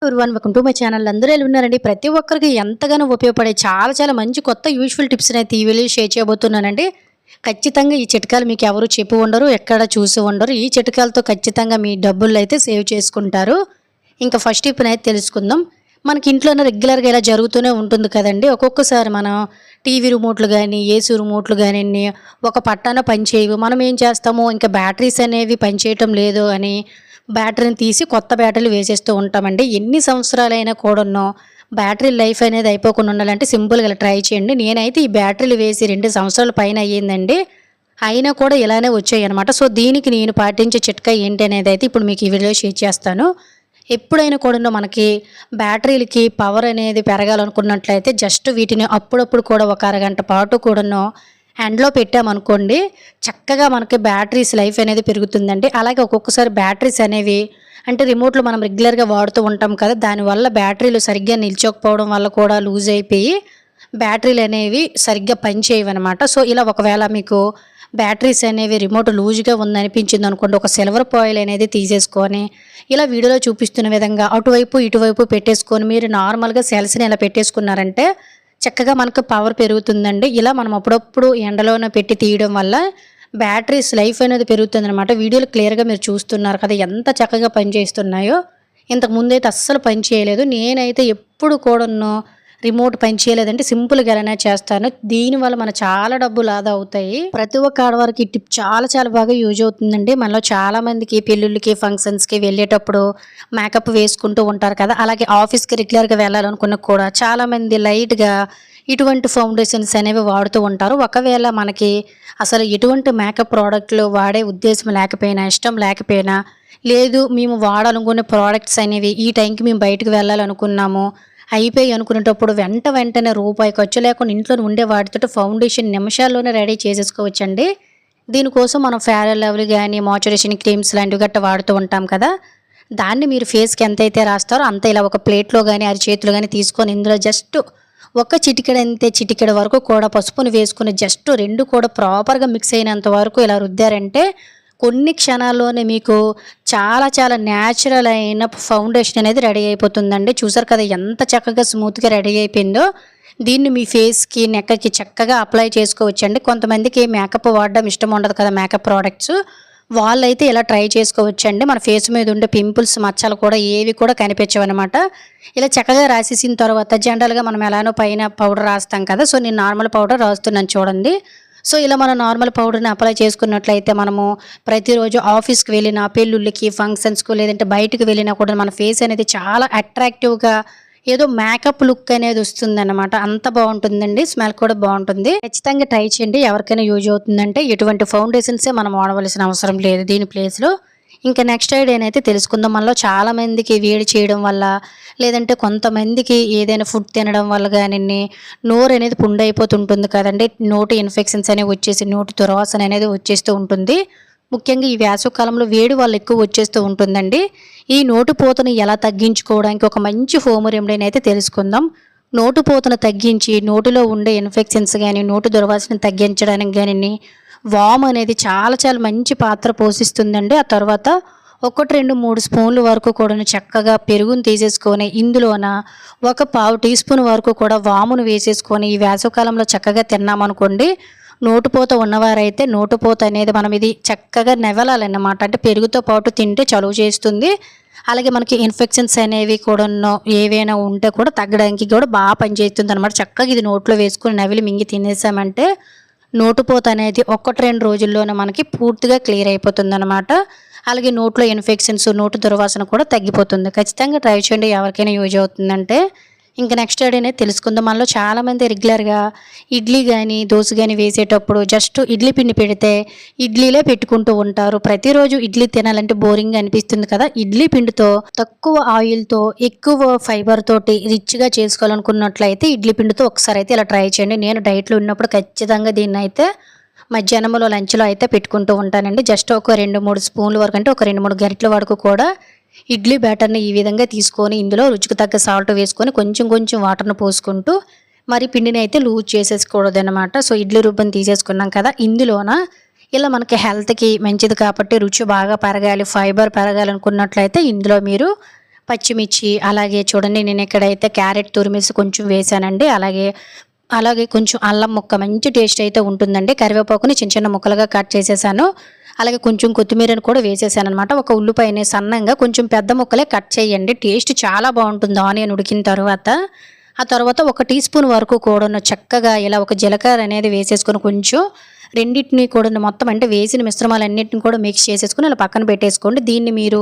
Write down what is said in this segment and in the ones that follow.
Everyone welcome to my channel. అందరూ ఎలా ఉన్నారండి? ప్రతి ఒక్కరికి ఎంతగానో ఉపయోగపడే చాలా మంచి కొత్త యూజ్ఫుల్ టిప్స్ని అయితే ఈ వీడియోలో షేర్ చేయబోతున్నానండి. ఖచ్చితంగా ఈ చిట్కాలు మీకు ఎవరు చెప్పి ఉండరు, ఎక్కడ చూసి ఉండరు. ఈ చిట్కాలతో ఖచ్చితంగా మీ డబ్బులు అయితే సేవ్ చేసుకుంటారు. ఇంకా ఫస్ట్ టిప్ని అయితే తెలుసుకుందాం. మనకి ఇంట్లోనే రెగ్యులర్గా ఇలా జరుగుతూనే ఉంటుంది కదండి. ఒక్కొక్కసారి మనం టీవీ రిమోట్లు కానీ, ఏసీ రిమోట్లు కానీ ఒక పట్టాన పనిచేయవు. మనం ఏం చేస్తాము, ఇంకా బ్యాటరీస్ అనేవి పనిచేయటం లేదు అని బ్యాటరీని తీసి కొత్త బ్యాటరీలు వేసేస్తూ ఉంటామండి. ఎన్ని సంవత్సరాలైనా కూడాను బ్యాటరీ లైఫ్ అనేది అయిపోకుండా ఉండాలంటే సింపుల్గా ఇలా ట్రై చేయండి. నేనైతే ఈ బ్యాటరీలు వేసి 2 సంవత్సరాల పైన అయ్యిందండి. అయినా కూడా ఇలానే వచ్చాయి అనమాట. సో దీనికి నేను పాటించే చిట్కా ఏంటి అనేది అయితే ఇప్పుడు మీకు ఈ వీడియో షేర్ చేస్తాను. ఎప్పుడైనా కూడా మనకి బ్యాటరీలకి పవర్ అనేది పెరగాలనుకున్నట్లయితే జస్ట్ వీటిని అప్పుడప్పుడు కూడా ఒక అరగంట పాటు కూడాను ఎండ్లో పెట్టామనుకోండి, చక్కగా మనకి బ్యాటరీస్ లైఫ్ అనేది పెరుగుతుందండి. అలాగే ఒక్కొక్కసారి బ్యాటరీస్ అనేవి అంటే రిమోట్లో మనం రెగ్యులర్గా వాడుతూ ఉంటాం కదా, దానివల్ల బ్యాటరీలు సరిగ్గా నిల్చోకపోవడం వల్ల కూడా లూజ్ అయిపోయి బ్యాటరీలు అనేవి సరిగ్గా పనిచేయవన్నమాట. సో ఇలా ఒకవేళ మీకు బ్యాటరీస్ అనేవి రిమోట్ లూజ్గా ఉందనిపించింది అనుకోండి, ఒక సిల్వర్ ఫాయిల్ అనేది తీసేసుకొని ఇలా వీడియోలో చూపిస్తున్న విధంగా అటువైపు ఇటువైపు పెట్టేసుకొని మీరు నార్మల్గా సెల్స్ని ఇలా పెట్టేసుకున్నారంటే చక్కగా మనకు పవర్ పెరుగుతుందండి. ఇలా మనం అప్పుడప్పుడు ఎండలోనే పెట్టి తీయడం వల్ల బ్యాటరీస్ లైఫ్ అనేది పెరుగుతుందన్నమాట. వీడియోలు క్లియర్గా మీరు చూస్తున్నారు కదా ఎంత చక్కగా పనిచేస్తున్నాయో. ఇంతకు ముందైతే అస్సలు పని చేయలేదు. నేనైతే ఎప్పుడు కూడాను రిమోట్ పని చేయలేదంటే సింపుల్గా ఎలానే చేస్తాను. దీనివల్ల మన చాలా డబ్బులు ఆదా అవుతాయి. ప్రతి ఒక్క ఆడవారికి ఈ టిప్ చాలా బాగా యూజ్ అవుతుందండి. మనలో చాలా మందికి పెళ్ళిళ్ళకి ఫంక్షన్స్కి వెళ్ళేటప్పుడు మేకప్ వేసుకుంటూ ఉంటారు కదా, అలాగే ఆఫీస్కి రెగ్యులర్గా వెళ్ళాలనుకున్న కూడా చాలామంది లైట్గా ఇటువంటి ఫౌండేషన్స్ అనేవి వాడుతూ ఉంటారు. ఒకవేళ మనకి అసలు ఎటువంటి మేకప్ ప్రోడక్ట్లు వాడే ఉద్దేశం లేకపోయినా, ఇష్టం లేకపోయినా, లేదు మేము వాడాలనుకునే ప్రోడక్ట్స్ అనేవి ఈ టైంకి మేము బయటకు వెళ్ళాలనుకున్నాము అయిపోయి అనుకునేటప్పుడు వెంటనే రూపాయి ఖర్చు లేకుండా ఇంట్లో ఉండే వాటితో ఫౌండేషన్ నిమిషాల్లోనే రెడీ చేసేసుకోవచ్చండి. దీనికోసం మనం ఫేర్ అండ్ లవ్లీ కానీ మాయిశ్చరైజేషన్ క్రీమ్స్ లాంటివి గట్రా వాడుతూ ఉంటాం కదా, దాన్ని మీరు ఫేస్కి ఎంతైతే రాస్తారో అంత ఇలా ఒక ప్లేట్లో కానీ అరిచేతులు కానీ తీసుకొని ఇందులో జస్ట్ ఒక చిటికెడ వరకు కూడా పసుపుని వేసుకుని జస్ట్ 2 కూడా ప్రాపర్గా మిక్స్ అయినంత వరకు ఇలా రుద్దారంటే కొన్ని క్షణాల్లోనే మీకు చాలా న్యాచురల్ అయిన ఫౌండేషన్ అనేది రెడీ అయిపోతుందండి. చూసారు కదా ఎంత చక్కగా స్మూత్గా రెడీ అయిపోయిందో. దీన్ని మీ ఫేస్కి నెక్కకి చక్కగా అప్లై చేసుకోవచ్చండి. కొంతమందికి మేకప్ వాడడం ఇష్టం ఉండదు కదా, మేకప్ ప్రోడక్ట్స్, వాళ్ళైతే ఇలా ట్రై చేసుకోవచ్చండి. మన ఫేస్ మీద ఉండే పింపుల్స్ మచ్చలు కూడా ఏవి కూడా కనిపించవన్నమాట. ఇలా చక్కగా రాసేసిన తర్వాత జనరల్గా మనం ఎలానో పైన పౌడర్ రాస్తాం కదా, సో నేను నార్మల్ పౌడర్ రాస్తున్నాను చూడండి. సో ఇలా మనం నార్మల్ పౌడర్ని అప్లై చేసుకున్నట్లయితే మనము ప్రతిరోజు ఆఫీస్కి వెళ్ళినా, పెళ్ళిళ్ళకి, ఫంక్షన్స్కు, లేదంటే బయటకు వెళ్ళినా కూడా మన ఫేస్ అనేది చాలా అట్రాక్టివ్గా ఏదో మేకప్ లుక్ అనేది వస్తుందన్నమాట. అంత బాగుంటుందండి, స్మెల్ కూడా బాగుంటుంది. ఖచ్చితంగా ట్రై చేయండి. ఎవరికైనా యూజ్ అవుతుందంటే ఎటువంటి ఫౌండేషన్సే మనం వాడవలసిన అవసరం లేదు దీని ప్లేస్లో. ఇంకా నెక్స్ట్ ఐడియానైతే తెలుసుకుందాం. మనలో చాలామందికి వేడి చేయడం వల్ల, లేదంటే కొంతమందికి ఏదైనా ఫుడ్ తినడం వల్ల కానీ నోరు అనేది పుండైపోతుంటుంది కదండి. నోటి ఇన్ఫెక్షన్స్ అనేవి వచ్చేసి నోటి దుర్వాసన అనేది వచ్చేస్తూ ఉంటుంది. ముఖ్యంగా ఈ వేసవికాలంలో వేడి వల్ల ఎక్కువ వచ్చేస్తూ ఉంటుందండి. ఈ నోటిపోతను ఎలా తగ్గించుకోవడానికి ఒక మంచి హోమ్ రెమెడీని అయితే తెలుసుకుందాం. నోటిపోతను తగ్గించి నోటిలో ఉండే ఇన్ఫెక్షన్స్ కానీ, నోటి దుర్వాసన తగ్గించడానికి కానీ వామ్ అనేది చాలా మంచి పాత్ర పోషిస్తుందండి. ఆ తర్వాత 1, 2, 3 స్పూన్ల వరకు కూడా చక్కగా పెరుగును తీసేసుకొని ఇందులోన ఒక పావు టీ స్పూన్ వరకు కూడా వామును వేసేసుకొని ఈ వేసవికాలంలో చక్కగా తిన్నామనుకోండి, నోటిపోత ఉన్నవారైతే నోటిపోత అనేది మనం ఇది చక్కగా నెవలాలన్నమాట. అంటే పెరుగుతో పాటు తింటే చలువ చేస్తుంది. అలాగే మనకి ఇన్ఫెక్షన్స్ అనేవి కూడా ఏవైనా ఉంటే కూడా తగ్గడానికి కూడా బాగా పనిచేస్తుంది అనమాట. చక్కగా ఇది నోట్లో వేసుకుని నవిలి మింగి తినేసామంటే నోటిపోత అనేది 1-2 రోజుల్లోనే మనకి పూర్తిగా క్లియర్ అయిపోతుంది అనమాట. అలాగే నోట్లో ఇన్ఫెక్షన్స్, నోటి దుర్వాసన కూడా తగ్గిపోతుంది. ఖచ్చితంగా ట్రై చేయండి, ఎవరికైనా యూజ్ అవుతుందంటే. ఇంకా నెక్స్ట్ ఐడియానే తెలుసుకుందాం. మనలో చాలామంది రెగ్యులర్గా ఇడ్లీ కానీ, దోశ కానీ వేసేటప్పుడు జస్ట్ ఇడ్లీ పిండి పెడితే ఇడ్లీలే పెట్టుకుంటూ ఉంటారు. ప్రతిరోజు ఇడ్లీ తినాలంటే బోరింగ్ అనిపిస్తుంది కదా. ఇడ్లీ పిండితో తక్కువ ఆయిల్తో ఎక్కువ ఫైబర్ తోటి రిచ్గా చేసుకోవాలనుకున్నట్లయితే ఇడ్లీ పిండితో ఒకసారి అయితే ఇలా ట్రై చేయండి. నేను డైట్లో ఉన్నప్పుడు ఖచ్చితంగా దీన్ని అయితే మధ్యాహ్నంలో లంచ్లో అయితే పెట్టుకుంటూ ఉంటానండి. జస్ట్ ఒక 2-3 స్పూన్ల వరకు, అంటే ఒక 2-3 గరిటెల వరకు కూడా ఇడ్లీ బ్యాటర్ని ఈ విధంగా తీసుకొని ఇందులో రుచికి తగ్గ సాల్ట్ వేసుకొని కొంచెం వాటర్ను పోసుకుంటూ మరి పిండిని అయితే లూజ్ చేసేసుకోవద్దు అనమాట. సో ఇడ్లీ రుబ్బని తీసేసుకున్నాం కదా, ఇందులోన ఇలా మనకి హెల్త్కి మంచిది కాబట్టి రుచి బాగా పెరగాలి, ఫైబర్ పెరగాలి అనుకున్నట్లయితే ఇందులో మీరు పచ్చిమిర్చి, అలాగే చూడండి నేను ఇక్కడైతే క్యారెట్ తురిమేసి కొంచెం వేసానండి. అలాగే అలాగే కొంచెం అల్లం ముక్క మంచి టేస్ట్ అయితే ఉంటుందండి. కరివేపాకుని చిన్న చిన్న ముక్కలుగా కట్ చేసేసాను. అలాగే కొంచెం కొత్తిమీరని కూడా వేసేసాననమాట. ఒక ఉల్లిపాయని సన్నంగా కొంచెం పెద్ద ముక్కలే కట్ చేయండి. టేస్ట్ చాలా బాగుంటుంది ఆనియన్ ఉడికిన తర్వాత. ఆ తర్వాత ఒక టీ స్పూన్ వరకు కూడాను చక్కగా ఇలా ఒక జీలకర్ర అనేది వేసేసుకొని కొంచెం రెండింటిని కూడా మొత్తం అంటే వేసిన మిశ్రమాలన్నింటిని కూడా మిక్స్ చేసేసుకొని అలా పక్కన పెట్టేసుకోండి. దీన్ని మీరు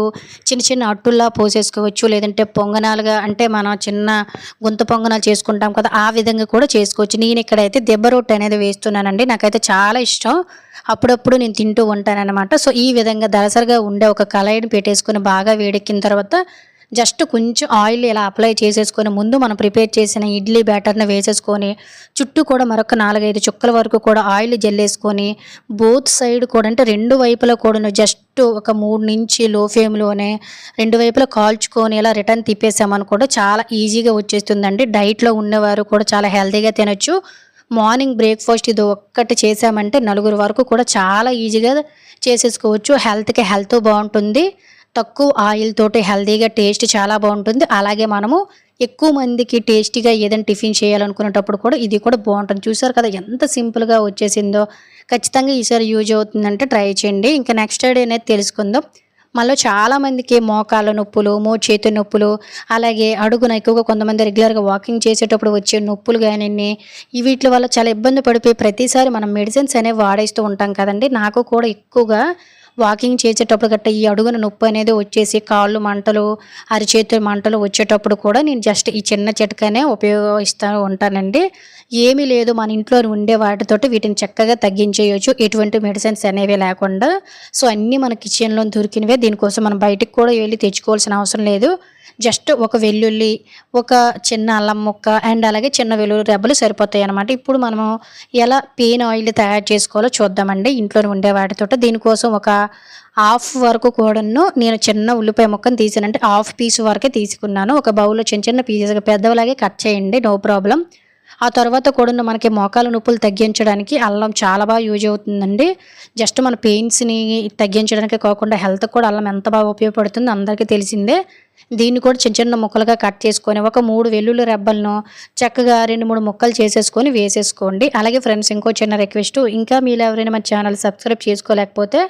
చిన్న చిన్న అట్టుల్లా పోసేసుకోవచ్చు, లేదంటే పొంగనాలుగా అంటే మనం చిన్న గుంత పొంగనాలు చేసుకుంటాం కదా, ఆ విధంగా కూడా చేసుకోవచ్చు. నేను ఇక్కడైతే దెబ్బ రొట్టె అనేది వేస్తున్నానండి. నాకైతే చాలా ఇష్టం, అప్పుడప్పుడు నేను తింటూ ఉంటానన్నమాట. సో ఈ విధంగా దళసరిగా ఉండే ఒక కళాయిని పెట్టేసుకొని బాగా వేడెక్కిన తర్వాత జస్ట్ కొంచెం ఆయిల్ ఇలా అప్లై చేసేసుకొని ముందు మనం ప్రిపేర్ చేసిన ఇడ్లీ బ్యాటర్ని వేసేసుకొని చుట్టూ కూడా మరొక 4-5 చుక్కల వరకు కూడా ఆయిల్ జల్లేసుకొని బోత్ సైడ్ కూడా అంటే రెండు వైపులా కూడా జస్ట్ ఒక 3 నుంచి లో ఫ్లేమ్లోనే రెండు వైపులా కాల్చుకొని ఇలా రిటర్న్ తిప్పేసామని కూడా చాలా ఈజీగా వచ్చేస్తుందండి. డైట్లో ఉన్నవారు కూడా చాలా హెల్తీగా తినొచ్చు. మార్నింగ్ బ్రేక్ఫాస్ట్ ఇది ఒక్కటి చేసామంటే నలుగురు వరకు కూడా చాలా ఈజీగా చేసేసుకోవచ్చు. హెల్త్కి హెల్త్ బాగుంటుంది, తక్కువ ఆయిల్ తోటి హెల్తీగా టేస్ట్ చాలా బాగుంటుంది. అలాగే మనము ఎక్కువ మందికి టేస్టీగా ఏదైనా టిఫిన్ చేయాలనుకునేటప్పుడు కూడా ఇది కూడా బాగుంటుంది. చూసారు కదా ఎంత సింపుల్గా వచ్చేసిందో. ఖచ్చితంగా ఈసారి యూజ్ అవుతుందంటే ట్రై చేయండి. ఇంకా నెక్స్ట్ డే అనేది తెలుసుకుందాం. మళ్ళీ చాలామందికి మోకాళ్ళ నొప్పులు, చేతి నొప్పులు, అలాగే అడుగున ఎక్కువగా కొంతమంది రెగ్యులర్గా వాకింగ్ చేసేటప్పుడు వచ్చే నొప్పులు కానివ్వండి, వీటి వల్ల చాలా ఇబ్బంది పడిపోయి ప్రతిసారి మనం మెడిసిన్స్ అనేవి వాడేస్తూ ఉంటాం కదండి. నాకు కూడా ఎక్కువగా వాకింగ్ చేసేటప్పుడు గట్ట ఈ అడుగున నొప్పి అనేది వచ్చేసి కాళ్ళు మంటలు, అరిచేతులు మంటలు వచ్చేటప్పుడు కూడా నేను జస్ట్ ఈ చిన్న చిట్కానే ఉపయోగిస్తూ ఉంటానండి. ఏమీ లేదు, మన ఇంట్లో ఉండే వాటితోటి వీటిని చక్కగా తగ్గించేయచ్చు, ఎటువంటి మెడిసిన్స్ అనేవి లేకుండా. సో అన్నీ మన కిచెన్లో దొరికినవే, దీనికోసం మనం బయటికి కూడా వెళ్ళి తెచ్చుకోవాల్సిన అవసరం లేదు. జస్ట్ ఒక వెల్లుల్లి, ఒక చిన్న అల్లం ముక్క అండ్ అలాగే చిన్న వెల్లుల్లి రెబ్బలు సరిపోతాయి అన్నమాట. ఇప్పుడు మనము ఎలా పెయిన్ ఆయిల్ తయారు చేసుకోవాలో చూద్దామండి ఇంట్లోనే ఉండే వాటితో. దీనికోసం ఒక హాఫ్ వరకు కూడాను నేను చిన్న ఉల్లిపాయ ముక్కను తీసానంటే హాఫ్ పీస్ వరకే తీసుకున్నాను. ఒక బౌల్లో చిన్న చిన్న పీసెస్గా పెద్దవలాగే కట్ చేయండి, నో ప్రాబ్లం. ఆ తర్వాత కూడా మనకి మోకాలు నొప్పులు తగ్గించడానికి అల్లం చాలా బాగా యూజ్ అవుతుందండి. జస్ట్ మన పెయిన్స్ని తగ్గించడానికే కాకుండా హెల్త్కి కూడా అల్లం ఎంత బాగా ఉపయోగపడుతుందో అందరికీ తెలిసిందే. దీన్ని కూడా చిన్న చిన్న ముక్కలుగా కట్ చేసుకొని ఒక 3 వెల్లుల్లి రెబ్బలను చక్కగా 2-3 ముక్కలు చేసేసుకొని వేసేసుకోండి. అలాగే ఫ్రెండ్స్, ఇంకో చిన్న రిక్వెస్ట్, ఇంకా మీరు ఎవరైనా మన ఛానల్ సబ్స్క్రైబ్ చేసుకోలేకపోతే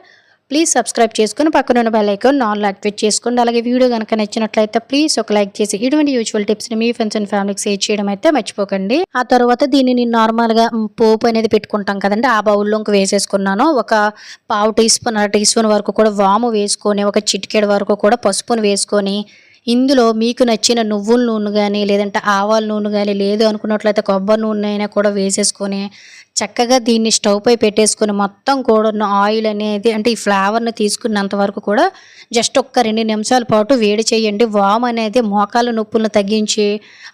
ప్లీజ్ సబ్స్క్రైబ్ చేసుకొని పక్కన ఉన్న బెల్ ఐకాన్ ఆల్ యాక్టివేట్ చేసుకోండి. అలాగే వీడియో కనుక నచ్చినట్లయితే ప్లీజ్ ఒక లైక్ చేసి ఇటువంటి యూజువల్ టిప్స్ని మీ ఫ్రెండ్స్ అండ్ ఫ్యామిలీకి షేర్ చేయడం అయితే మర్చిపోకండి. ఆ తర్వాత దీన్ని నేను నార్మల్గా పోపు అనేది పెట్టుకుంటాం కదండి, ఆ బౌల్లోకి వేసేసుకున్నాను. ఒక పావు టీ స్పూన్, అర టీ స్పూన్ వరకు కూడా వాము వేసుకొని, ఒక చిటికెడు వరకు కూడా పసుపును వేసుకొని, ఇందులో మీకు నచ్చిన నువ్వుల నూనె కానీ లేదంటే ఆవాల నూనె కానీ లేదు అనుకున్నట్లయితే కొబ్బరి నూనె అయినా కూడా వేసేసుకొని చక్కగా దీన్ని స్టవ్ పై పెట్టేసుకొని మొత్తం కూడా ఆయిల్ అనేది అంటే ఈ ఫ్లేవర్ని తీసుకున్నంత వరకు కూడా జస్ట్ ఒక్క 2 నిమిషాల పాటు వేడి చేయండి. వాము అనేది మోకాళ్ళ నొప్పులను తగ్గించి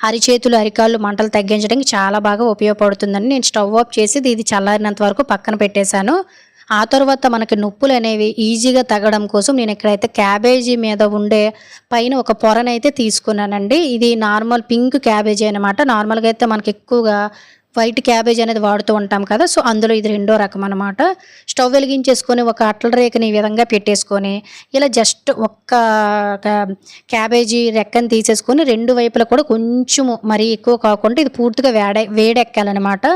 అరిచేతులు, అరికాళ్ళు మంటలు తగ్గించడానికి చాలా బాగా ఉపయోగపడుతుందని నేను స్టవ్ ఆఫ్ చేసి ఇది చల్లారినంత వరకు పక్కన పెట్టేశాను. ఆ తర్వాత మనకి నొప్పులు అనేవి ఈజీగా తగ్గడం కోసం నేను ఇక్కడైతే క్యాబేజీ మీద ఉండే పైన ఒక పొరనైతే తీసుకున్నానండి. ఇది నార్మల్ పింక్ క్యాబేజీ అనమాట. నార్మల్గా అయితే మనకి ఎక్కువగా వైట్ క్యాబేజ్ అనేది వాడుతూ ఉంటాం కదా, సో అందులో ఇది రెండో రకం అనమాట. స్టవ్ వెలిగించేసుకొని ఒక అట్ల రేఖని ఈ విధంగా పెట్టేసుకొని ఇలా జస్ట్ ఒక్క క్యాబేజీ రెక్కని తీసేసుకొని రెండు వైపులా కూడా కొంచెము మరీ ఎక్కువ కాకుండా ఇది పూర్తిగా వేడెక్కాలన్నమాట.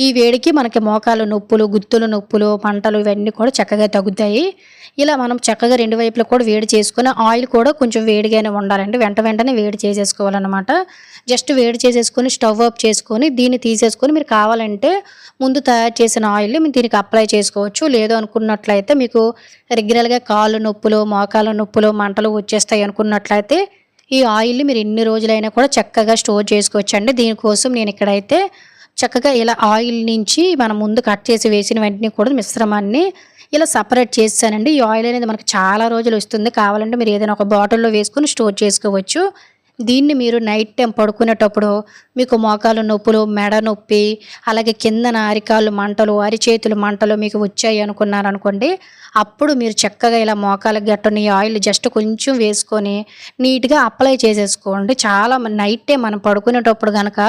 ఈ వేడికి మనకి మోకాలు నొప్పులు, గుత్తులు నొప్పులు, మంటలు ఇవన్నీ కూడా చక్కగా తగ్గుతాయి. ఇలా మనం చక్కగా రెండు వైపులా కూడా వేడి చేసుకుని ఆయిల్ కూడా కొంచెం వేడిగానే ఉండాలండి, వెంటనే వేడి చేసేసుకోవాలన్నమాట. జస్ట్ వేడి చేసేసుకొని స్టవ్ ఆఫ్ చేసుకొని దీన్ని తీసేసుకొని మీరు కావాలంటే ముందు తయారు చేసిన ఆయిల్ని మీరు దీనికి అప్లై చేసుకోవచ్చు. లేదు అనుకున్నట్లయితే మీకు రెగ్యులర్గా కాళ్ళు నొప్పులు, మోకాళ్ళ నొప్పులు, మంటలు వచ్చేస్తాయి అనుకున్నట్లయితే ఈ ఆయిల్ని మీరు ఎన్ని రోజులైనా కూడా చక్కగా స్టోర్ చేసుకోవచ్చండి. దీనికోసం నేను ఇక్కడైతే చక్కగా ఇలా ఆయిల్ నుంచి మనం ముందు కట్ చేసి వేసిన వెంటనే కూడా మిశ్రమాన్ని ఇలా సపరేట్ చేసానండి. ఈ ఆయిల్ అనేది మనకు చాలా రోజులు వస్తుంది. కావాలంటే మీరు ఏదైనా ఒక బాటిల్లో వేసుకొని స్టోర్ చేసుకోవచ్చు. దీన్ని మీరు నైట్ టైం పడుకునేటప్పుడు మీకు మోకాలు నొప్పులు, మెడ నొప్పి, అలాగే కిందన అరికాళ్ళు మంటలు, అరిచేతులు మంటలు మీకు వచ్చాయి అనుకున్నారనుకోండి, అప్పుడు మీరు చక్కగా ఇలా మోకాలకు గట్టుని ఈ ఆయిల్ జస్ట్ కొంచెం వేసుకొని నీట్గా అప్లై చేసేసుకోండి. చాలా నైట్ టైం మనం పడుకునేటప్పుడు కనుక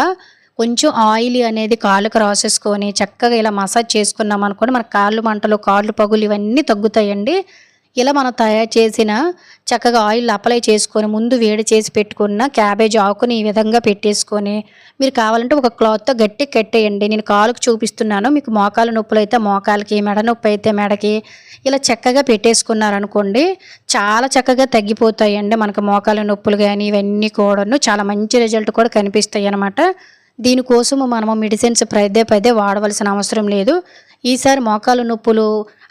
కొంచెం ఆయిల్ అనేది కాళ్ళకు రాసేసుకొని చక్కగా ఇలా మసాజ్ చేసుకున్నాం అనుకోండి, మన కాళ్ళు మంటలు, కాళ్ళు పగులు ఇవన్నీ తగ్గుతాయండి. ఇలా మనం తయారు చేసిన చక్కగా ఆయిల్ అప్లై చేసుకొని ముందు వేడి చేసి పెట్టుకున్న క్యాబేజ్ ఆకుని ఈ విధంగా పెట్టేసుకొని మీరు కావాలంటే ఒక క్లాత్తో గట్టి కట్టేయండి. నేను కాలుకు చూపిస్తున్నాను, మీకు మోకాలు నొప్పులు అయితే మోకాలకి, మెడ నొప్పి అయితే మెడకి ఇలా చక్కగా పెట్టేసుకున్నారనుకోండి చాలా చక్కగా తగ్గిపోతాయండి. మనకు మోకాల నొప్పులు కానీ ఇవన్నీ కూడాను చాలా మంచి రిజల్ట్ కూడా కనిపిస్తాయి అన్నమాట. దీనికోసము మనము మెడిసిన్స్ పదే వాడవలసిన అవసరం లేదు. ఈసారి మోకాలు నొప్పులు,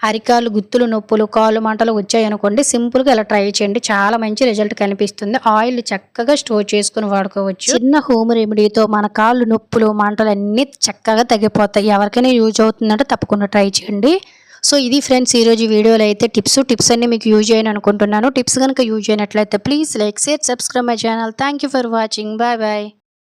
అరికాలు గుత్తులు నొప్పులు, కాళ్ళు మంటలు వచ్చాయనుకోండి సింపుల్గా ఇలా ట్రై చేయండి. చాలా మంచి రిజల్ట్ కనిపిస్తుంది. ఆయిల్ చక్కగా స్టోర్ చేసుకుని వాడుకోవచ్చు. చిన్న హోమ్ రెమెడీతో మన కాళ్ళు నొప్పులు, మంటలు అన్నీ చక్కగా తగ్గిపోతాయి. ఎవరికైనా యూజ్ అవుతుందంటే తప్పకుండా ట్రై చేయండి. సో ఇది ఫ్రెండ్స్ ఈరోజు వీడియోలో అయితే టిప్స్ అన్నీ మీకు యూజ్ అయ్యాను అనుకుంటున్నాను. టిప్స్ కనుక యూజ్ అయినట్లయితే please like, share, subscribe my channel. Thank you for watching. Bye bye.